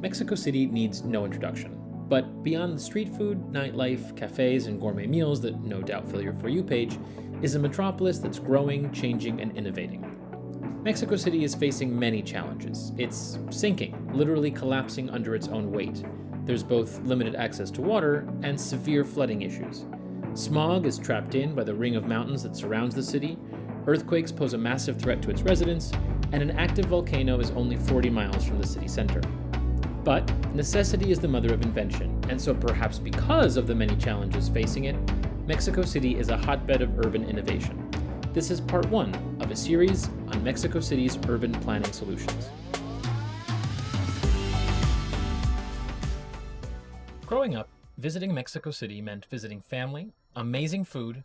Mexico City needs no introduction. But beyond the street food, nightlife, cafes, and gourmet meals that no doubt fill your For You page, is a metropolis that's growing, changing, and innovating. Mexico City is facing many challenges. It's sinking, literally collapsing under its own weight. There's both limited access to water and severe flooding issues. Smog is trapped in by the ring of mountains that surrounds the city, earthquakes pose a massive threat to its residents, and an active volcano is only 40 miles from the city center. But necessity is the mother of invention, and so perhaps because of the many challenges facing it, Mexico City is a hotbed of urban innovation. This is part one of a series on Mexico City's urban planning solutions. Growing up, visiting Mexico City meant visiting family, amazing food,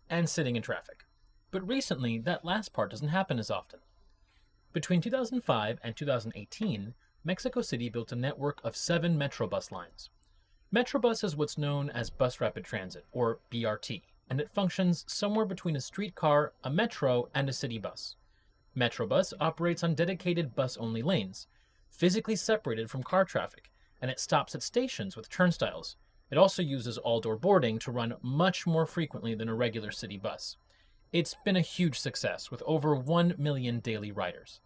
and sitting in traffic. But recently, that last part doesn't happen as often. Between 2005 and 2018, Mexico City built a network of 7 Metrobus lines. Metrobus is what's known as Bus Rapid Transit, or BRT, and it functions somewhere between a streetcar, a metro, and a city bus. Metrobus operates on dedicated bus-only lanes, physically separated from car traffic, and it stops at stations with turnstiles. It also uses all-door boarding to run much more frequently than a regular city bus. It's been a huge success, with over 1 million daily riders.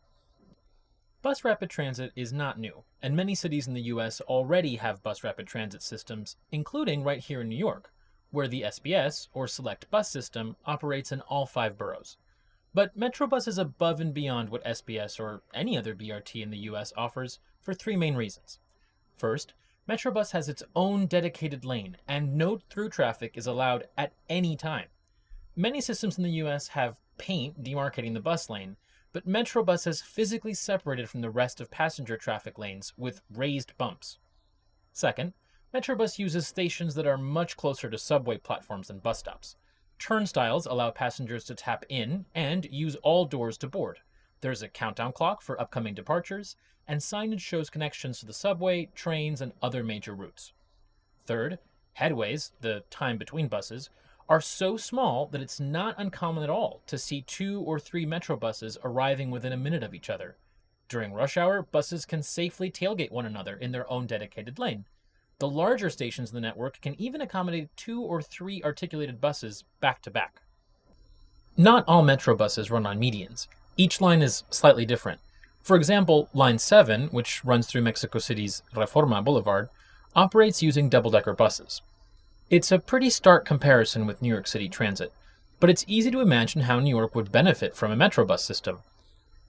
Bus rapid transit is not new, and many cities in the US already have bus rapid transit systems, including right here in New York, where the SBS, or Select Bus System, operates in all 5 boroughs. But Metrobus is above and beyond what SBS or any other BRT in the US offers for 3 main reasons. First, Metrobus has its own dedicated lane, and no through traffic is allowed at any time. Many systems in the US have paint demarcating the bus lane, but Metrobus is physically separated from the rest of passenger traffic lanes with raised bumps. Second, Metrobus uses stations that are much closer to subway platforms than bus stops. Turnstiles allow passengers to tap in and use all doors to board. There's a countdown clock for upcoming departures, and signage shows connections to the subway, trains, and other major routes. Third, headways, the time between buses, are so small that it's not uncommon at all to see 2 or 3 Metro buses arriving within a minute of each other. During rush hour, buses can safely tailgate one another in their own dedicated lane. The larger stations in the network can even accommodate 2 or 3 articulated buses back to back. Not all Metro buses run on medians. Each line is slightly different. For example, Line 7, which runs through Mexico City's Reforma Boulevard, operates using double-decker buses. It's a pretty stark comparison with New York City Transit, but it's easy to imagine how New York would benefit from a Metrobus system.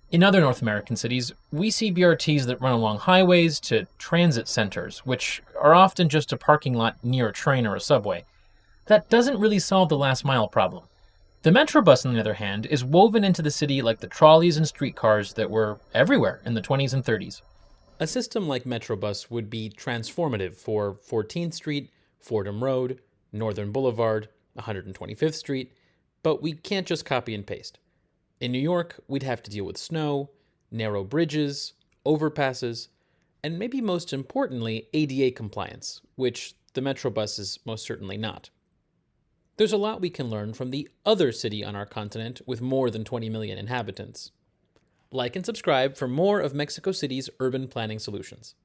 In other North American cities, we see BRTs that run along highways to transit centers, which are often just a parking lot near a train or a subway. That doesn't really solve the last mile problem. The Metrobus, on the other hand, is woven into the city like the trolleys and streetcars that were everywhere in the 20s and 30s. A system like Metrobus would be transformative for 14th Street, Fordham Road, Northern Boulevard, 125th Street, but we can't just copy and paste. In New York, we'd have to deal with snow, narrow bridges, overpasses, and maybe most importantly, ADA compliance, which the Metrobus is most certainly not. There's a lot we can learn from the other city on our continent with more than 20 million inhabitants. Like and subscribe for more of Mexico City's urban planning solutions.